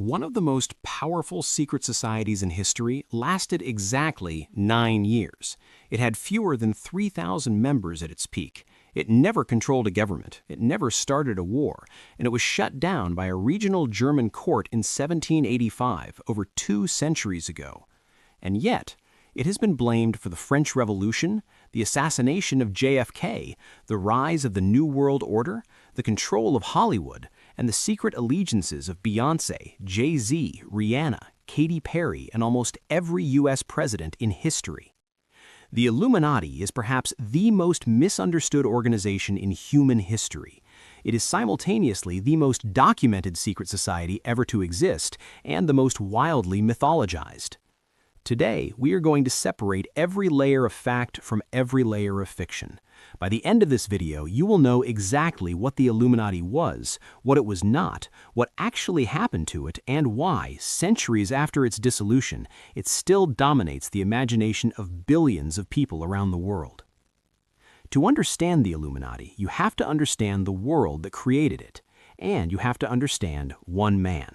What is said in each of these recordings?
One of the most powerful secret societies in history lasted exactly 9 years. It had fewer than 3,000 members at its peak. It never controlled a government, it never started a war, and it was shut down by a regional German court in 1785, over 2 centuries ago. And yet, it has been blamed for the French Revolution, the assassination of JFK, the rise of the New World Order, the control of Hollywood, and the secret allegiances of Beyoncé, Jay-Z, Rihanna, Katy Perry, and almost every U.S. president in history. The Illuminati is perhaps the most misunderstood organization in human history. It is simultaneously the most documented secret society ever to exist and the most wildly mythologized. Today, we are going to separate every layer of fact from every layer of fiction. By the end of this video, you will know exactly what the Illuminati was, what it was not, what actually happened to it, and why, centuries after its dissolution, it still dominates the imagination of billions of people around the world. To understand the Illuminati, you have to understand the world that created it, and you have to understand one man.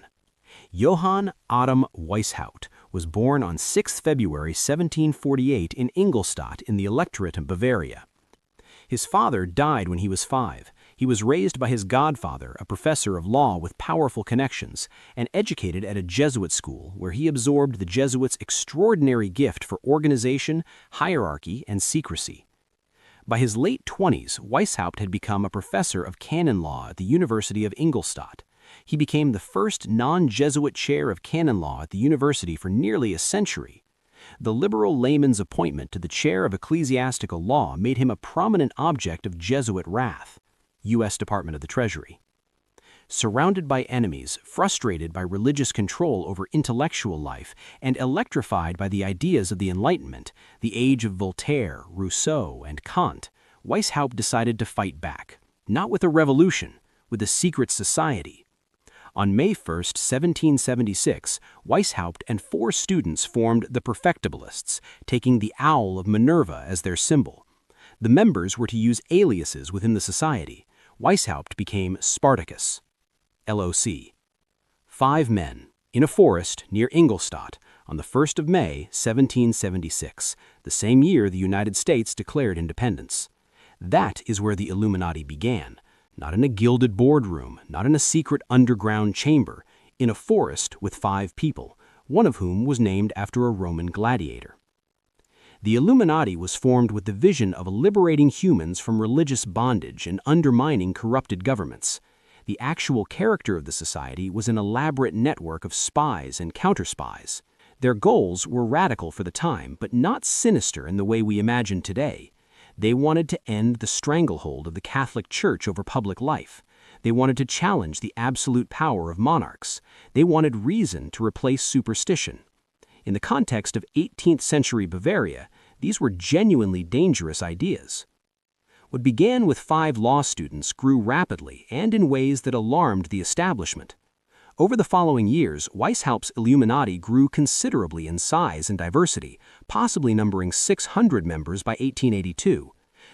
Johann Adam Weishaupt was born on 6 February 1748 in Ingolstadt in the Electorate of Bavaria. His father died when he was 5. He was raised by his godfather, a professor of law with powerful connections, and educated at a Jesuit school where he absorbed the Jesuits' extraordinary gift for organization, hierarchy, and secrecy. By his late 20s, Weishaupt had become a professor of canon law at the University of Ingolstadt. He became the first non-Jesuit chair of canon law at the university for nearly a century. The liberal layman's appointment to the chair of ecclesiastical law made him a prominent object of Jesuit wrath. U.S. Department of the Treasury. Surrounded by enemies, frustrated by religious control over intellectual life, and electrified by the ideas of the Enlightenment, the age of Voltaire, Rousseau, and Kant, Weishaupt decided to fight back, not with a revolution, with a secret society. On May 1, 1776, Weishaupt and 4 students formed the Perfectibilists, taking the owl of Minerva as their symbol. The members were to use aliases within the society. Weishaupt became Spartacus. LOC. 5 men, in a forest near Ingolstadt, on the 1st of May, 1776, the same year the United States declared independence. That is where the Illuminati began. Not in a gilded boardroom, not in a secret underground chamber, in a forest with 5 people, one of whom was named after a Roman gladiator. The Illuminati was formed with the vision of liberating humans from religious bondage and undermining corrupted governments. The actual character of the society was an elaborate network of spies and counterspies. Their goals were radical for the time, but not sinister in the way we imagine today. They wanted to end the stranglehold of the Catholic Church over public life. They wanted to challenge the absolute power of monarchs. They wanted reason to replace superstition. In the context of 18th century Bavaria, these were genuinely dangerous ideas. What began with 5 law students grew rapidly and in ways that alarmed the establishment. Over the following years, Weishaupt's Illuminati grew considerably in size and diversity, possibly numbering 600 members by 1882.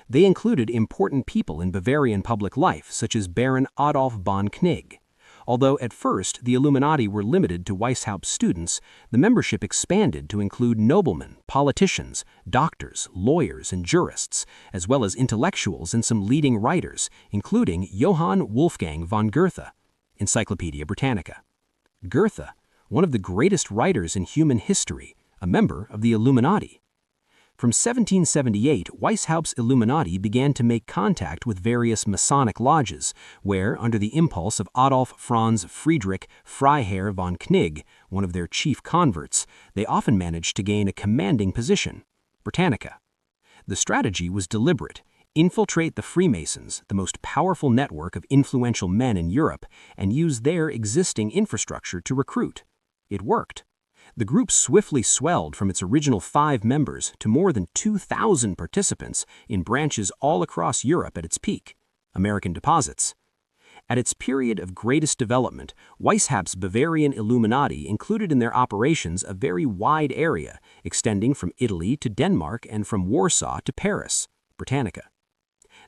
They included important people in Bavarian public life, such as Baron Adolf von Knigge. Although at first the Illuminati were limited to Weishaupt's students, the membership expanded to include noblemen, politicians, doctors, lawyers, and jurists, as well as intellectuals and some leading writers, including Johann Wolfgang von Goethe. Encyclopedia Britannica. Goethe, one of the greatest writers in human history, a member of the Illuminati. From 1778, Weishaupt's Illuminati began to make contact with various Masonic lodges, where, under the impulse of Adolf Franz Friedrich Freiherr von Knigge, one of their chief converts, they often managed to gain a commanding position. Britannica. The strategy was deliberate. Infiltrate the Freemasons, the most powerful network of influential men in Europe, and use their existing infrastructure to recruit. It worked. The group swiftly swelled from its original 5 members to more than 2,000 participants in branches all across Europe at its peak. American deposits. At its period of greatest development, Weishaupt's Bavarian Illuminati included in their operations a very wide area, extending from Italy to Denmark and from Warsaw to Paris. Britannica.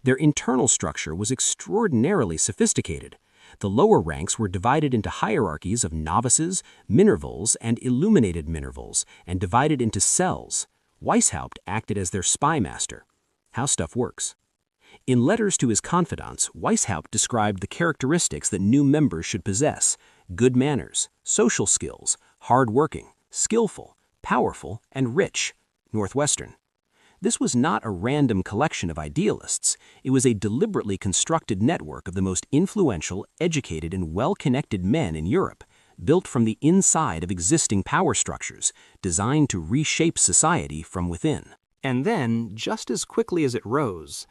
Their internal structure was extraordinarily sophisticated. The lower ranks were divided into hierarchies of novices, minervals, and illuminated minervals, and divided into cells. Weishaupt acted as their spy master. How stuff works. In letters to his confidants, Weishaupt described the characteristics that new members should possess: good manners, social skills, hard-working, skillful, powerful, and rich. Northwestern. This was not a random collection of idealists. It was a deliberately constructed network of the most influential, educated, and well-connected men in Europe, built from the inside of existing power structures, designed to reshape society from within. And then, just as quickly as it rose,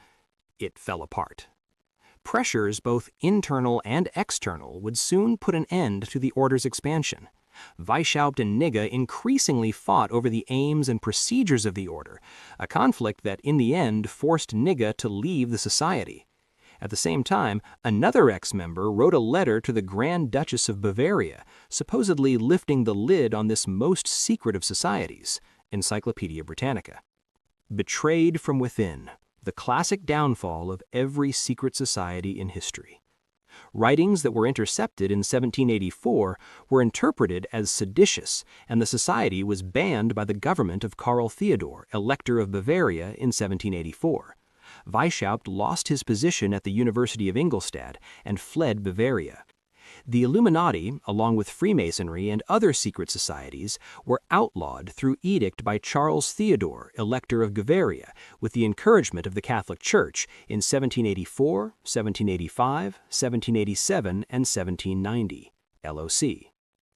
it fell apart. Pressures, both internal and external, would soon put an end to the order's expansion. Weishaupt and Nigge increasingly fought over the aims and procedures of the order, a conflict that in the end forced Nigge to leave the society. At the same time, another ex-member wrote a letter to the Grand Duchess of Bavaria, supposedly lifting the lid on this most secret of societies, Encyclopedia Britannica. Betrayed from within, the classic downfall of every secret society in history. Writings that were intercepted in 1784 were interpreted as seditious, and the society was banned by the government of Karl Theodor, Elector of Bavaria, in 1784. Weishaupt lost his position at the University of Ingolstadt and fled Bavaria. The Illuminati, along with Freemasonry and other secret societies, were outlawed through edict by Charles Theodore, Elector of Bavaria, with the encouragement of the Catholic Church in 1784, 1785, 1787, and 1790. LOC.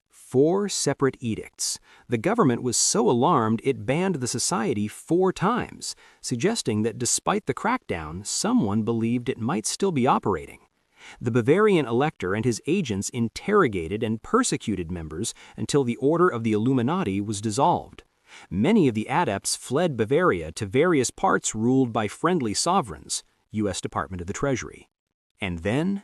4 separate edicts. The government was so alarmed it banned the society 4 times, suggesting that despite the crackdown, someone believed it might still be operating. The Bavarian elector and his agents interrogated and persecuted members until the Order of the Illuminati was dissolved. Many of the adepts fled Bavaria to various parts ruled by friendly sovereigns, U.S. Department of the Treasury. And then,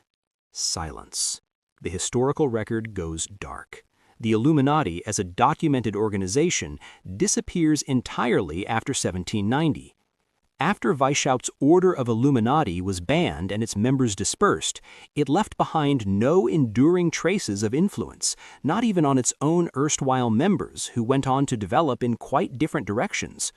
silence. The historical record goes dark. The Illuminati, as a documented organization, disappears entirely after 1790. After Weishaupt's Order of Illuminati was banned and its members dispersed, it left behind no enduring traces of influence, not even on its own erstwhile members, who went on to develop in quite different directions.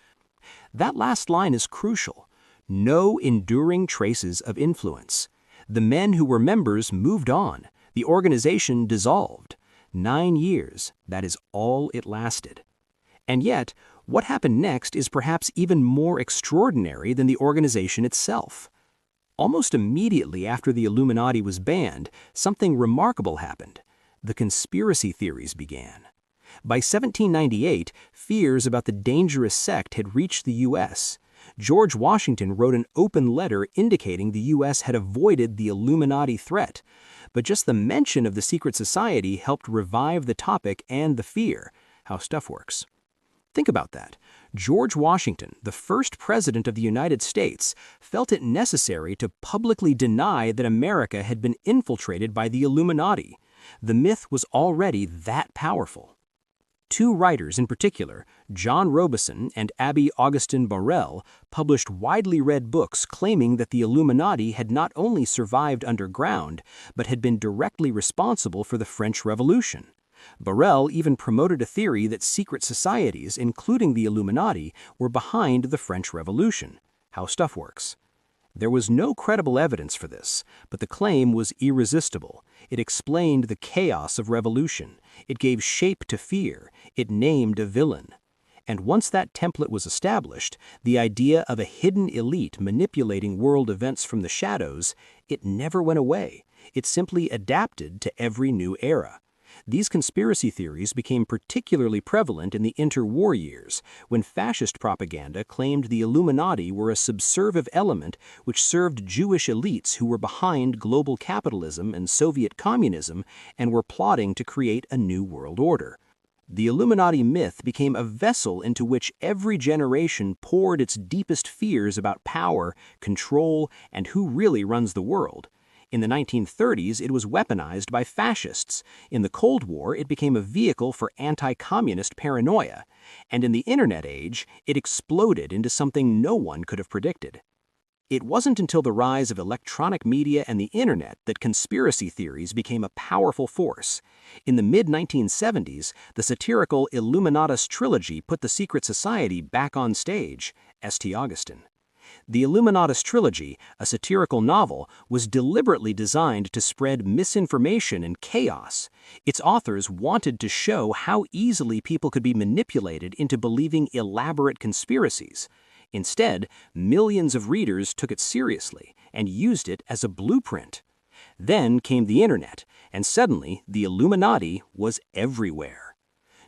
That last line is crucial. No enduring traces of influence. The men who were members moved on. The organization dissolved. 9 years, that is all it lasted. And yet, what happened next is perhaps even more extraordinary than the organization itself. Almost immediately after the Illuminati was banned, something remarkable happened. The conspiracy theories began. By 1798, fears about the dangerous sect had reached the U.S. George Washington wrote an open letter indicating the U.S. had avoided the Illuminati threat. But just the mention of the secret society helped revive the topic and the fear. How stuff works. Think about that. George Washington, the first president of the United States, felt it necessary to publicly deny that America had been infiltrated by the Illuminati. The myth was already that powerful. 2 writers in particular, John Robison and Abbe Augustin Borel, published widely read books claiming that the Illuminati had not only survived underground, but had been directly responsible for the French Revolution. Borel even promoted a theory that secret societies, including the Illuminati, were behind the French Revolution. How stuff works. There was no credible evidence for this, but the claim was irresistible. It explained the chaos of revolution. It gave shape to fear. It named a villain. And once that template was established, the idea of a hidden elite manipulating world events from the shadows, it never went away. It simply adapted to every new era. These conspiracy theories became particularly prevalent in the interwar years, when fascist propaganda claimed the Illuminati were a subversive element which served Jewish elites who were behind global capitalism and Soviet communism and were plotting to create a new world order. The Illuminati myth became a vessel into which every generation poured its deepest fears about power, control, and who really runs the world. In the 1930s, it was weaponized by fascists. In the Cold War, it became a vehicle for anti-communist paranoia. And in the Internet age, it exploded into something no one could have predicted. It wasn't until the rise of electronic media and the internet that conspiracy theories became a powerful force. In the mid-1970s, the satirical Illuminatus trilogy put the secret society back on stage. St. Augustine. The Illuminatus trilogy, a satirical novel, was deliberately designed to spread misinformation and chaos. Its authors wanted to show how easily people could be manipulated into believing elaborate conspiracies. Instead, millions of readers took it seriously and used it as a blueprint. Then came the internet, and suddenly the Illuminati was everywhere.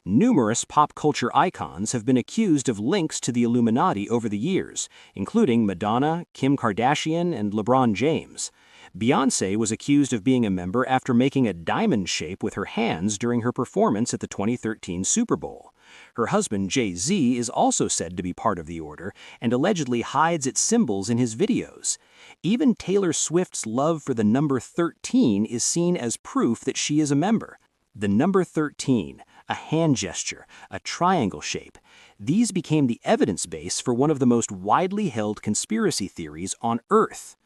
Numerous pop culture icons have been accused of links to the Illuminati over the years, including Madonna, Kim Kardashian, and LeBron James. Beyoncé was accused of being a member after making a diamond shape with her hands during her performance at the 2013 Super Bowl. Her husband, Jay-Z, is also said to be part of the order and allegedly hides its symbols in his videos. Even Taylor Swift's love for the number 13 is seen as proof that she is a member. The number 13, a hand gesture, a triangle shape, these became the evidence base for one of the most widely held conspiracy theories on Earth.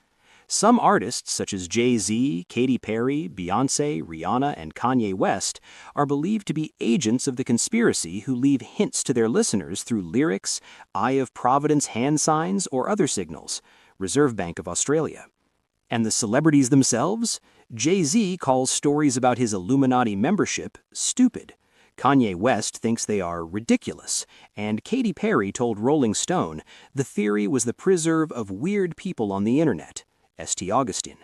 Some artists, such as Jay-Z, Katy Perry, Beyoncé, Rihanna, and Kanye West, are believed to be agents of the conspiracy who leave hints to their listeners through lyrics, Eye of Providence hand signs, or other signals. Reserve Bank of Australia. And the celebrities themselves? Jay-Z calls stories about his Illuminati membership stupid. Kanye West thinks they are ridiculous, and Katy Perry told Rolling Stone the theory was the preserve of weird people on the internet. St. Augustine.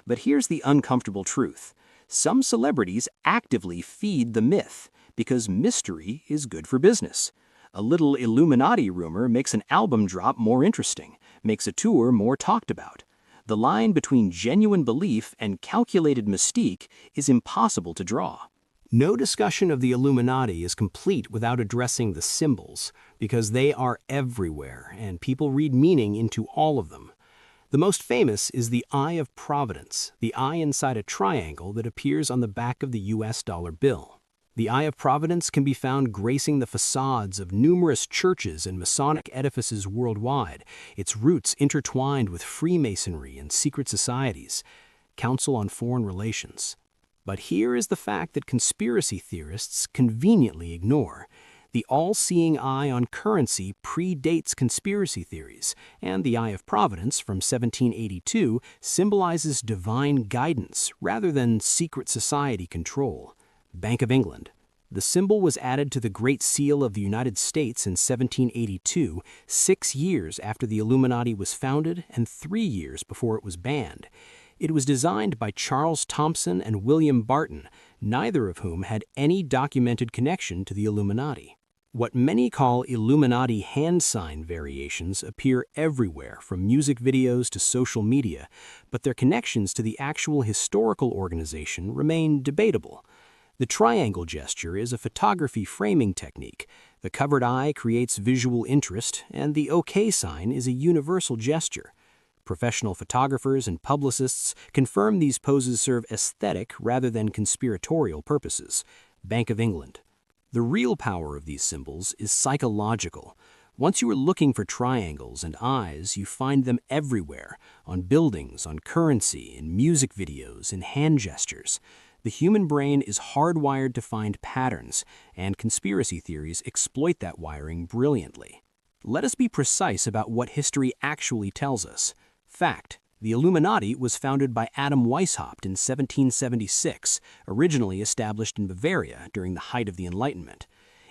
But here's the uncomfortable truth. Some celebrities actively feed the myth because mystery is good for business. A little Illuminati rumor makes an album drop more interesting, makes a tour more talked about. The line between genuine belief and calculated mystique is impossible to draw. No discussion of the Illuminati is complete without addressing the symbols, because they are everywhere and people read meaning into all of them. The most famous is the Eye of Providence, the eye inside a triangle that appears on the back of the US dollar bill. The Eye of Providence can be found gracing the facades of numerous churches and Masonic edifices worldwide, its roots intertwined with Freemasonry and secret societies. Council on Foreign Relations. But here is the fact that conspiracy theorists conveniently ignore. The all-seeing eye on currency predates conspiracy theories, and the Eye of Providence from 1782 symbolizes divine guidance rather than secret society control. Bank of England. The symbol was added to the Great Seal of the United States in 1782, 6 years after the Illuminati was founded and 3 years before it was banned. It was designed by Charles Thomson and William Barton, neither of whom had any documented connection to the Illuminati. What many call Illuminati hand sign variations appear everywhere from music videos to social media, but their connections to the actual historical organization remain debatable. The triangle gesture is a photography framing technique. The covered eye creates visual interest, and the OK sign is a universal gesture. Professional photographers and publicists confirm these poses serve aesthetic rather than conspiratorial purposes. Bank of England. The real power of these symbols is psychological. Once you are looking for triangles and eyes, you find them everywhere, on buildings, on currency, in music videos, in hand gestures. The human brain is hardwired to find patterns, and conspiracy theories exploit that wiring brilliantly. Let us be precise about what history actually tells us. Fact: the Illuminati was founded by Adam Weishaupt in 1776, originally established in Bavaria during the height of the Enlightenment.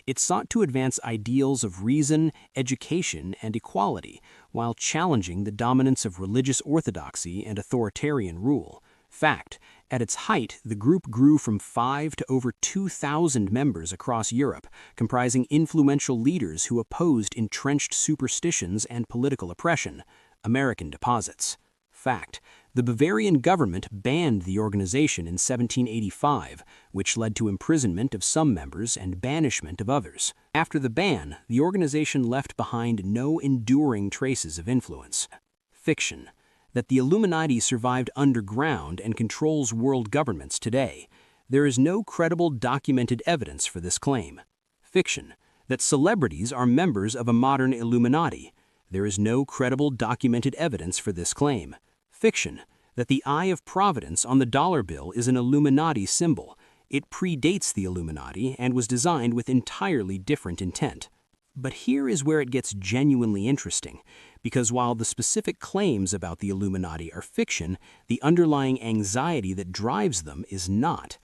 It sought to advance ideals of reason, education, and equality, while challenging the dominance of religious orthodoxy and authoritarian rule. Fact: at its height, the group grew from 5 to over 2,000 members across Europe, comprising influential leaders who opposed entrenched superstitions and political oppression. American deposits. Fact: the Bavarian government banned the organization in 1785, which led to imprisonment of some members and banishment of others. After the ban, the organization left behind no enduring traces of influence. Fiction: that the Illuminati survived underground and controls world governments today. There is no credible documented evidence for this claim. Fiction: that celebrities are members of a modern Illuminati. There is no credible documented evidence for this claim. Fiction, that the Eye of Providence on the dollar bill is an Illuminati symbol. It predates the Illuminati and was designed with entirely different intent. But here is where it gets genuinely interesting, because while the specific claims about the Illuminati are fiction, the underlying anxiety that drives them is not.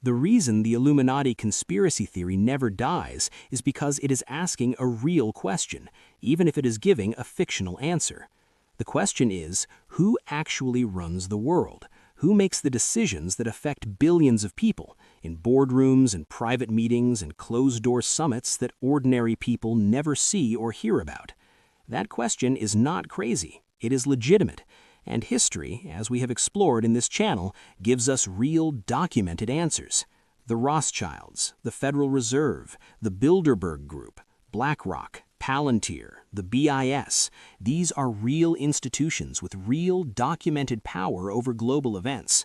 The reason the Illuminati conspiracy theory never dies is because it is asking a real question, even if it is giving a fictional answer. The question is, who actually runs the world? Who makes the decisions that affect billions of people in boardrooms and private meetings and closed-door summits that ordinary people never see or hear about? That question is not crazy. It is legitimate. And history, as we have explored in this channel, gives us real documented answers. The Rothschilds, the Federal Reserve, the Bilderberg Group, BlackRock, Palantir, the BIS, these are real institutions with real documented power over global events.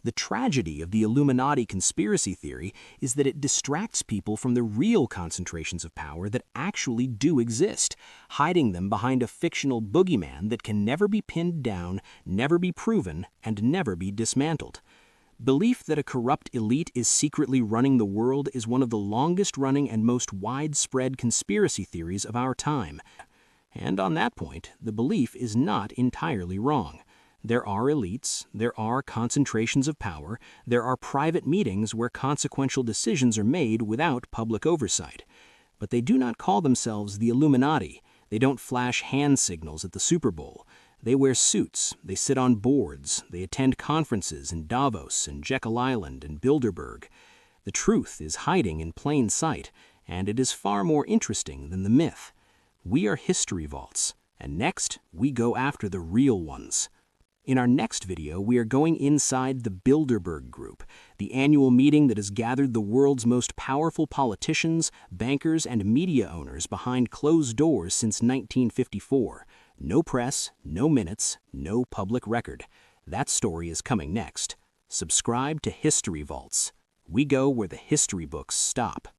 The tragedy of the Illuminati conspiracy theory is that it distracts people from the real concentrations of power that actually do exist, hiding them behind a fictional boogeyman that can never be pinned down, never be proven, and never be dismantled. Belief that a corrupt elite is secretly running the world is one of the longest-running and most widespread conspiracy theories of our time. And on that point, the belief is not entirely wrong. There are elites, there are concentrations of power, there are private meetings where consequential decisions are made without public oversight. But they do not call themselves the Illuminati. They don't flash hand signals at the Super Bowl. They wear suits, they sit on boards, they attend conferences in Davos and Jekyll Island and Bilderberg. The truth is hiding in plain sight, and it is far more interesting than the myth. We are History Vaults, and next we go after the real ones. In our next video, we are going inside the Bilderberg Group, the annual meeting that has gathered the world's most powerful politicians, bankers, and media owners behind closed doors since 1954. No press, no minutes, no public record. That story is coming next. Subscribe to History Vaults. We go where the history books stop.